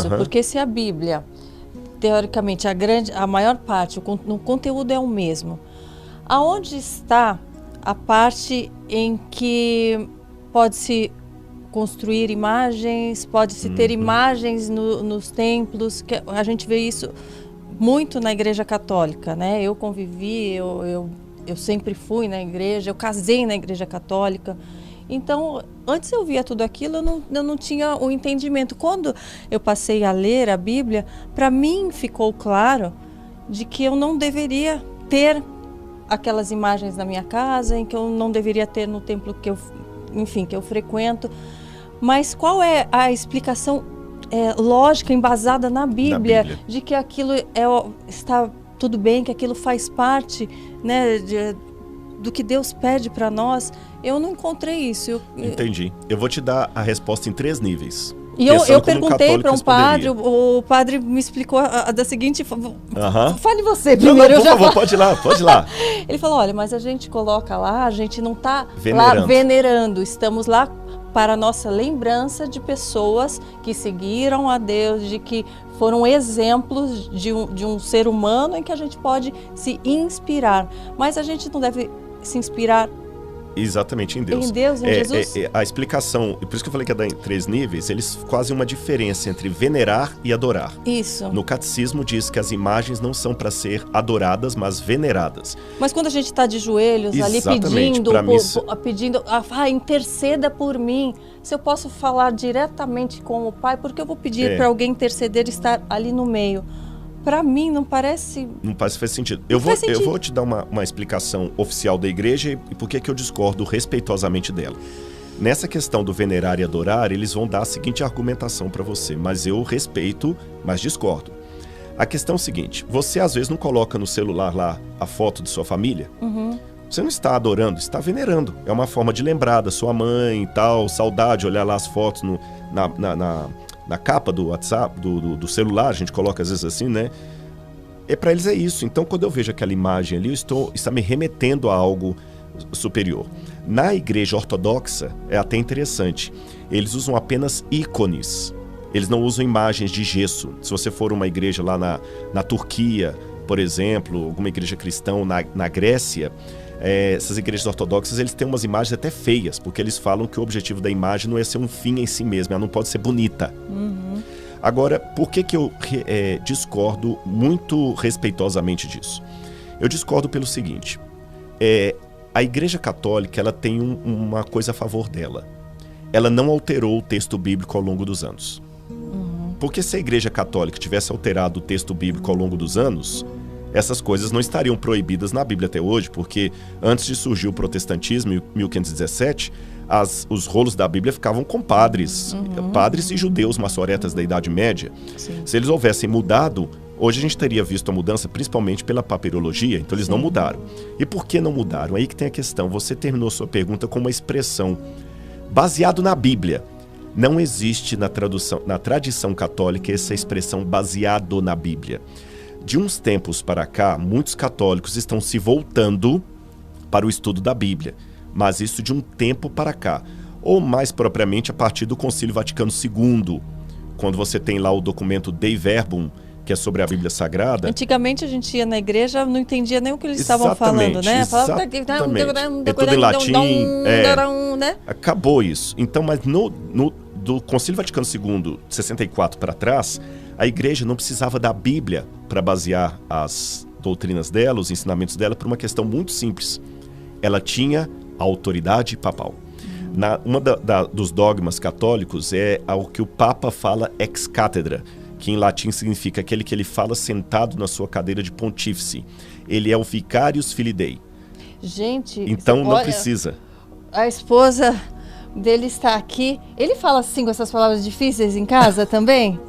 isso, porque se a Bíblia, teoricamente, a maior parte, o conteúdo é o mesmo, aonde está a parte em que pode-se construir imagens, pode-se ter imagens nos templos, que a gente vê isso muito na Igreja Católica, né? Eu convivi, eu sempre fui na igreja, eu casei na Igreja Católica. Então, antes eu via tudo aquilo, eu não tinha o entendimento. Quando eu passei a ler a Bíblia, para mim ficou claro de que eu não deveria ter aquelas imagens na minha casa, em que eu não deveria ter no templo que eu frequento. Mas qual é a explicação lógica, embasada na Bíblia, de que aquilo está tudo bem, que aquilo faz parte, né, do que Deus pede para nós? Eu não encontrei isso. Entendi. Eu vou te dar a resposta em 3 níveis. E eu perguntei para um padre, o padre me explicou da seguinte... Fale você primeiro. Por favor, pode ir lá. Ele falou, olha, mas a gente coloca lá, a gente não está lá venerando, estamos lá para a nossa lembrança de pessoas que seguiram a Deus, de que foram exemplos de um ser humano em que a gente pode se inspirar. Mas a gente não deve se inspirar exatamente em Deus. Em Deus, em Jesus. A explicação, por isso que eu falei que é em 3 níveis, eles fazem uma diferença entre venerar e adorar. Isso. No catecismo diz que as imagens não são para ser adoradas, mas veneradas. Mas quando a gente está de joelhos ali pedindo, interceda por mim, se eu posso falar diretamente com o Pai, porque eu vou pedir para alguém interceder e estar ali no meio? Para mim não parece... Não faz sentido. Eu vou te dar uma explicação oficial da igreja e por que eu discordo respeitosamente dela. Nessa questão do venerar e adorar, eles vão dar a seguinte argumentação para você, mas eu respeito, mas discordo. A questão é o seguinte, você às vezes não coloca no celular lá a foto de sua família? Você não está adorando, está venerando. É uma forma de lembrar da sua mãe e tal, saudade, olhar lá as fotos na capa do WhatsApp, do celular, a gente coloca às vezes assim, né? Para eles é isso. Então, quando eu vejo aquela imagem ali, está me remetendo a algo superior. Na igreja ortodoxa, é até interessante. Eles usam apenas ícones. Eles não usam imagens de gesso. Se você for uma igreja lá na Turquia, por exemplo, alguma igreja cristã na Grécia, essas igrejas ortodoxas, eles têm umas imagens até feias, porque eles falam que o objetivo da imagem não é ser um fim em si mesmo, ela não pode ser bonita. Agora, por que eu discordo muito respeitosamente disso? Eu discordo pelo seguinte, a Igreja Católica ela tem uma coisa a favor dela. Ela não alterou o texto bíblico ao longo dos anos. Porque se a Igreja Católica tivesse alterado o texto bíblico ao longo dos anos, essas coisas não estariam proibidas na Bíblia até hoje, porque antes de surgir o protestantismo, em 1517, os rolos da Bíblia ficavam com padres e judeus maçoretas da Idade Média. Sim. Se eles houvessem mudado, hoje a gente teria visto a mudança principalmente pela papirologia, então eles não mudaram. E por que não mudaram? Aí que tem a questão. Você terminou sua pergunta com uma expressão baseado na Bíblia. Não existe na tradição católica essa expressão baseado na Bíblia. De uns tempos para cá, muitos católicos estão se voltando para o estudo da Bíblia, mas isso de um tempo para cá, ou mais propriamente a partir do Concílio Vaticano II, quando você tem lá o documento Dei Verbum, que é sobre a Bíblia Sagrada. Antigamente a gente ia na igreja, não entendia nem o que eles estavam falando, né? Exatamente. É tudo em latim, né? Acabou isso. Então, mas do Concílio Vaticano II, de 64 para trás, a igreja não precisava da Bíblia para basear as doutrinas dela, os ensinamentos dela, por uma questão muito simples. Ela tinha a autoridade papal. Uma dos dogmas católicos é o que o Papa fala ex cátedra, que em latim significa aquele que ele fala sentado na sua cadeira de pontífice. Ele é o vicarius filii Dei. Gente, então não precisa. A esposa dele está aqui. Ele fala assim com essas palavras difíceis em casa também?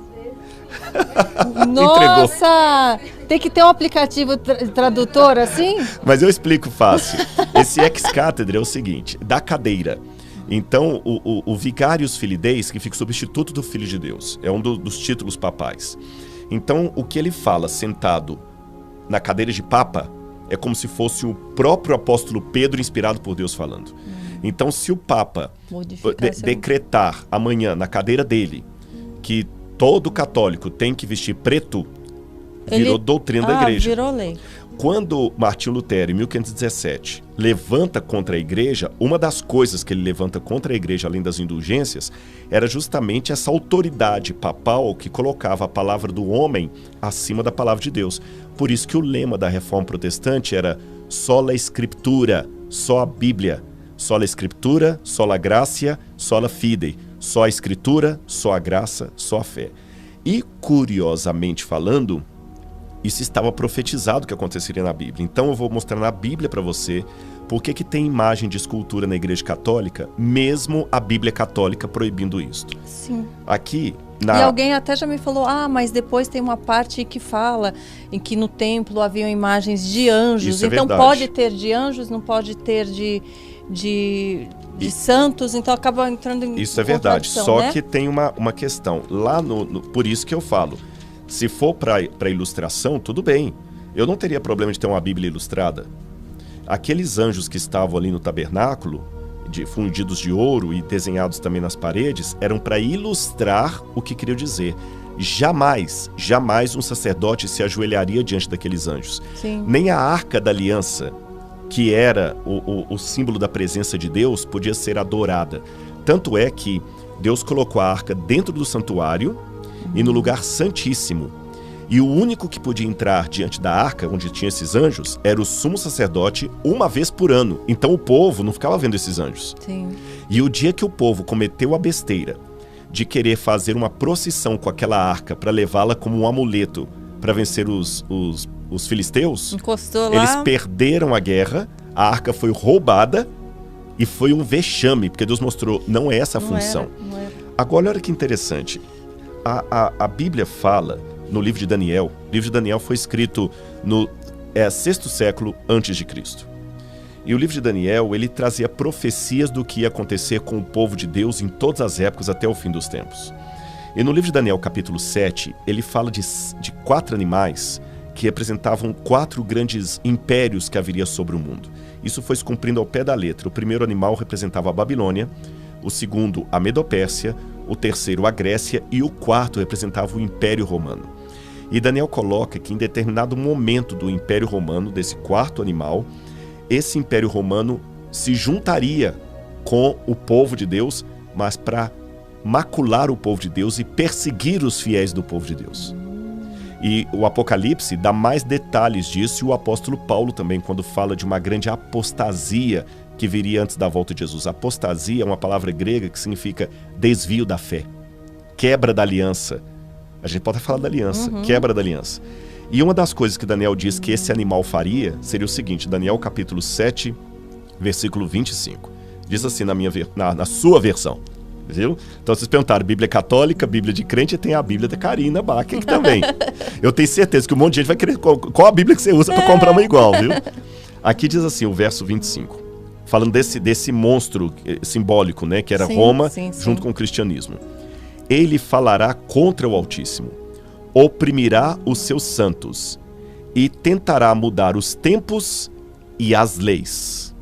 Nossa! Tem que ter um aplicativo tradutor assim? Mas eu explico fácil. Esse ex cátedra é o seguinte, da cadeira. Então, o vicarius filii Dei significa substituto do Filho de Deus. É um dos títulos papais. Então, o que ele fala sentado na cadeira de papa é como se fosse o próprio apóstolo Pedro inspirado por Deus falando. Então, se o papa decretar amanhã na cadeira dele que todo católico tem que vestir preto, virou doutrina da igreja. Virou lei. Quando Martinho Lutero, em 1517, levanta contra a igreja, uma das coisas que ele levanta contra a igreja, além das indulgências, era justamente essa autoridade papal que colocava a palavra do homem acima da palavra de Deus. Por isso que o lema da Reforma Protestante era sola Scriptura, só a Bíblia. Sola Scriptura, sola Gratia, sola Fidei. Só a Escritura, só a graça, só a fé. E, curiosamente falando, isso estava profetizado que aconteceria na Bíblia. Então eu vou mostrar na Bíblia para você por que tem imagem de escultura na Igreja Católica, mesmo a Bíblia Católica proibindo isso. Sim. Aqui, E alguém até já me falou, mas depois tem uma parte que fala em que no templo haviam imagens de anjos. Isso é então verdade. pode ter de anjos, não pode ter de santos, então acaba entrando em Isso é verdade, só né? que tem uma questão. Lá por isso que eu falo, se for para ilustração, tudo bem. Eu não teria problema de ter uma Bíblia ilustrada. Aqueles anjos que estavam ali no tabernáculo, fundidos de ouro e desenhados também nas paredes, eram para ilustrar o que queria dizer. Jamais um sacerdote se ajoelharia diante daqueles anjos. Sim. Nem a Arca da Aliança, que era o símbolo da presença de Deus, podia ser adorada. Tanto é que Deus colocou a arca dentro do santuário e no lugar santíssimo. E o único que podia entrar diante da arca, onde tinha esses anjos, era o sumo sacerdote uma vez por ano. Então o povo não ficava vendo esses anjos. Sim. E o dia que o povo cometeu a besteira de querer fazer uma procissão com aquela arca para levá-la como um amuleto para vencer os filisteus, encostou lá, eles perderam a guerra, a arca foi roubada e foi um vexame, porque Deus mostrou, não é essa a função. Não era. Agora, olha que interessante. A Bíblia fala no livro de Daniel. O livro de Daniel foi escrito no 6º século antes de Cristo. E o livro de Daniel, ele trazia profecias do que ia acontecer com o povo de Deus em todas as épocas até o fim dos tempos. E no livro de Daniel, capítulo 7, ele fala de 4 animais que representavam 4 grandes impérios que haveria sobre o mundo. Isso foi se cumprindo ao pé da letra. O primeiro animal representava a Babilônia, o segundo a Medopérsia, o terceiro a Grécia e o quarto representava o Império Romano. E Daniel coloca que em determinado momento do Império Romano, desse quarto animal, esse Império Romano se juntaria com o povo de Deus, mas para macular o povo de Deus e perseguir os fiéis do povo de Deus. E o Apocalipse dá mais detalhes disso, e o apóstolo Paulo também, quando fala de uma grande apostasia que viria antes da volta de Jesus. Apostasia é uma palavra grega que significa desvio da fé, quebra da aliança. A gente pode falar da aliança, quebra da aliança. E uma das coisas que Daniel diz que esse animal faria seria o seguinte, Daniel capítulo 7, versículo 25. Diz assim na sua versão. Viu? Então vocês perguntaram, Bíblia católica, Bíblia de crente, e tem a Bíblia da Karina Bach aqui também. Eu tenho certeza que um monte de gente vai querer qual a Bíblia que você usa para comprar uma igual, viu? Aqui diz assim, o verso 25, falando desse monstro simbólico, né, que era Roma, junto com o cristianismo. Ele falará contra o Altíssimo, oprimirá os seus santos e tentará mudar os tempos e as leis.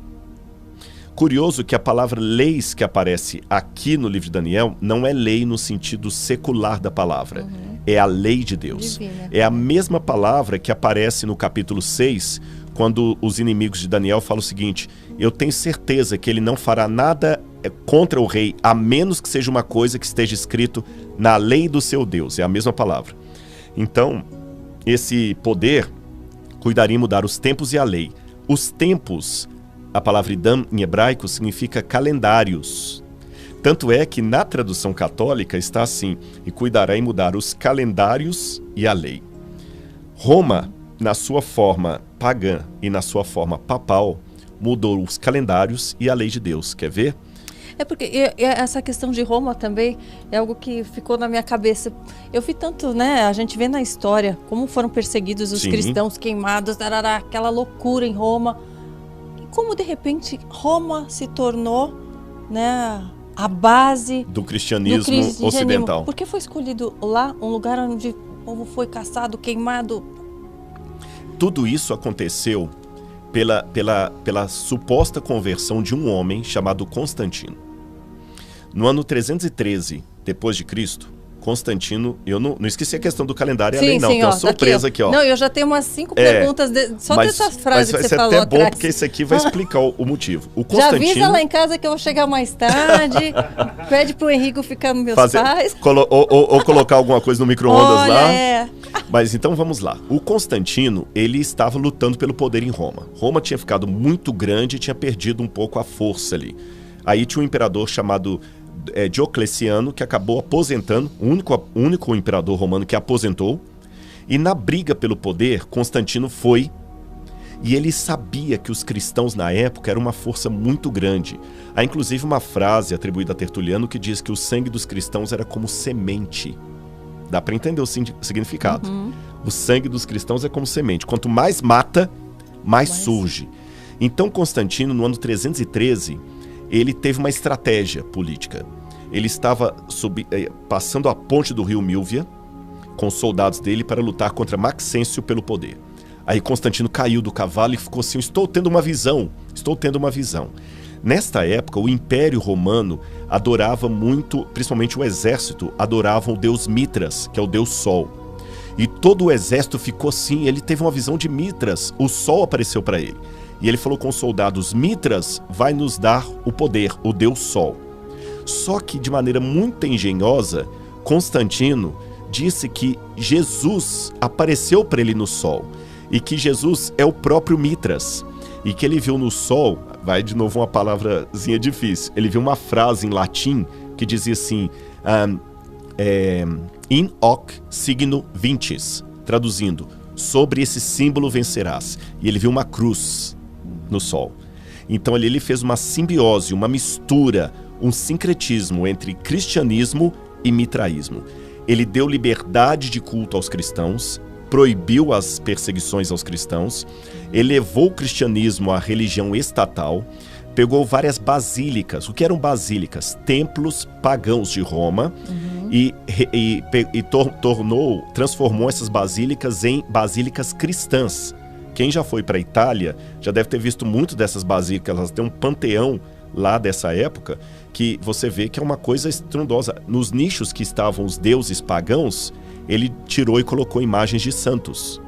Curioso que a palavra leis que aparece aqui no livro de Daniel não é lei no sentido secular da palavra, é a lei de Deus. Divina. É a mesma palavra que aparece no capítulo 6, quando os inimigos de Daniel falam o seguinte, eu tenho certeza que ele não fará nada contra o rei, a menos que seja uma coisa que esteja escrito na lei do seu Deus, é a mesma palavra. Então, esse poder cuidaria em mudar os tempos e a lei. Os tempos, a palavra idam em hebraico significa calendários. Tanto é que na tradução católica está assim, e cuidará em mudar os calendários e a lei. Roma, na sua forma pagã e na sua forma papal, mudou os calendários e a lei de Deus. Quer ver? É porque essa questão de Roma também é algo que ficou na minha cabeça. Eu vi tanto, né? A gente vê na história como foram perseguidos os cristãos, queimados, tarará, aquela loucura em Roma. E como de repente Roma se tornou, né, a base do cristianismo ocidental. Por que foi escolhido lá um lugar onde o povo foi caçado, queimado? Tudo isso aconteceu pela suposta conversão de um homem chamado Constantino. No ano 313 depois de Cristo, Constantino, eu não esqueci a questão do calendário, sim, além não, sim, tem uma surpresa aqui, ó. Não, eu já tenho umas 5 perguntas só dessas frases que você falou. Mas vai ser até bom, porque isso aqui vai explicar o motivo. O Constantino... Já avisa lá em casa que eu vou chegar mais tarde, pede pro Henrico ficar nos meus pais. Ou colocar alguma coisa no micro-ondas lá. É. Mas então vamos lá. O Constantino, ele estava lutando pelo poder em Roma. Roma tinha ficado muito grande e tinha perdido um pouco a força ali. Aí tinha um imperador chamado Diocleciano, que acabou aposentando, o único imperador romano que aposentou. E na briga pelo poder, Constantino foi, e ele sabia que os cristãos na época eram uma força muito grande. Há inclusive uma frase atribuída a Tertuliano que diz que o sangue dos cristãos era como semente. Dá para entender o significado. O sangue dos cristãos é como semente. Quanto mais mata, mais surge. Então Constantino, no ano 313, ele teve uma estratégia política. Ele estava passando a ponte do rio Milvia com os soldados dele para lutar contra Maxêncio pelo poder. Aí Constantino caiu do cavalo e ficou assim, estou tendo uma visão. Nesta época, o Império Romano adorava muito, principalmente o exército, adorava o deus Mitras, que é o deus Sol. E todo o exército ficou assim, ele teve uma visão de Mitras, o Sol apareceu para ele. E ele falou com os soldados, Mitras vai nos dar o poder, o Deus Sol. Só que, de maneira muito engenhosa, Constantino disse que Jesus apareceu para ele no Sol. E que Jesus é o próprio Mitras. E que ele viu no Sol, vai de novo uma palavrazinha difícil, ele viu uma frase em latim que dizia assim, in hoc signo vincis, traduzindo, sobre esse símbolo vencerás. E ele viu uma cruz no Sol. Então ele fez uma simbiose, uma mistura, um sincretismo entre cristianismo e mitraísmo. Ele deu liberdade de culto aos cristãos, proibiu as perseguições aos cristãos, elevou o cristianismo à religião estatal, pegou várias basílicas. O que eram basílicas? Templos pagãos de Roma, e transformou essas basílicas em basílicas cristãs. Quem já foi para a Itália já deve ter visto muito dessas basílicas. Elas têm um panteão lá dessa época que você vê que é uma coisa estrondosa. Nos nichos que estavam os deuses pagãos, ele tirou e colocou imagens de santos.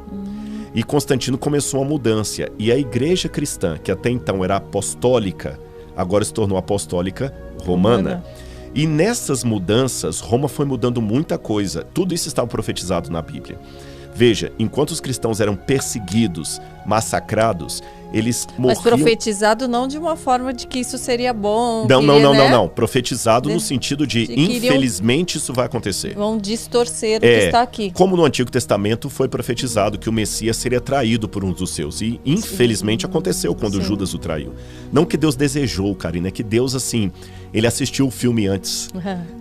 E Constantino começou uma mudança. E a igreja cristã, que até então era apostólica, agora se tornou apostólica romana. E nessas mudanças, Roma foi mudando muita coisa. Tudo isso estava profetizado na Bíblia. Veja, enquanto os cristãos eram perseguidos, massacrados, eles morriam... Mas profetizado não de uma forma de que isso seria bom. Não. Profetizado no sentido de infelizmente isso vai acontecer. Vão distorcer o que está aqui. Como no Antigo Testamento foi profetizado que o Messias seria traído por um dos seus. E infelizmente aconteceu quando Judas o traiu. Não que Deus desejou, Karina, é que Deus, assim, ele assistiu o filme antes.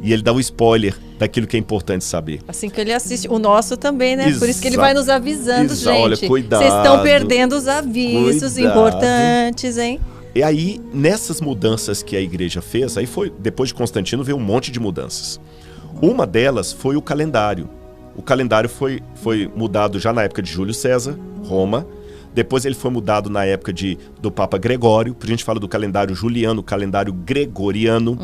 E ele dá o spoiler daquilo que é importante saber. Assim que ele assiste. O nosso também, né? Por isso que ele vai nos avisando, gente. Olha, cuidado. Vocês estão perdendo os avisos importantes, hein? E aí, nessas mudanças que a igreja fez, aí foi, depois de Constantino, veio um monte de mudanças. Uma delas foi o calendário. O calendário foi mudado já na época de Júlio César, Roma. Depois ele foi mudado na época do Papa Gregório. A gente fala do calendário juliano, calendário gregoriano.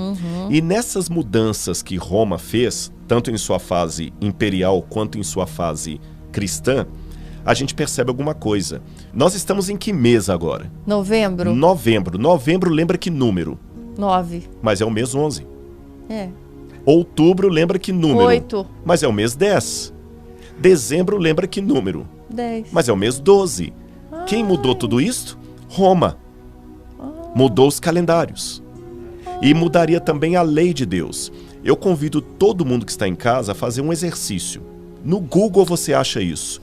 E nessas mudanças que Roma fez, tanto em sua fase imperial quanto em sua fase cristã, a gente percebe alguma coisa. Nós estamos em que mês agora? Novembro. Novembro lembra que número? 9. Mas é o mês 11. É. Outubro lembra que número? 8. Mas é o mês 10. Dezembro lembra que número? 10. Mas é o mês 12. Quem mudou tudo isso? Roma. Mudou os calendários. E mudaria também a lei de Deus. Eu convido todo mundo que está em casa a fazer um exercício. No Google você acha isso.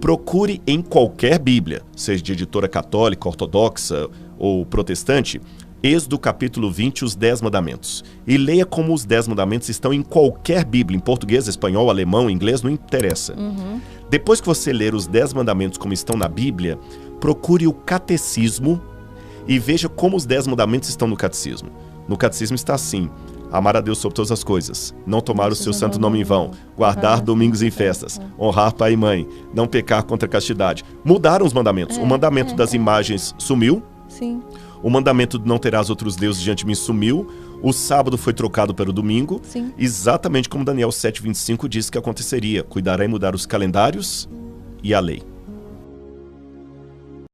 Procure em qualquer Bíblia, seja de editora católica, ortodoxa ou protestante, Êxodo capítulo 20, os 10 mandamentos. E leia como os 10 mandamentos estão em qualquer Bíblia, em português, espanhol, alemão, inglês, não interessa. Depois que você ler os 10 mandamentos como estão na Bíblia, procure o catecismo e veja como os 10 mandamentos estão no catecismo. No catecismo está assim: amar a Deus sobre todas as coisas, não tomar o seu santo nome em vão, guardar domingos e festas, honrar pai e mãe, não pecar contra a castidade. Mudaram os mandamentos. O mandamento das imagens sumiu. Sim. O mandamento de não terás outros deuses diante de mim sumiu. O sábado foi trocado para o domingo, Sim. exatamente como Daniel 7:25 disse que aconteceria. Cuidará em mudar os calendários e a lei.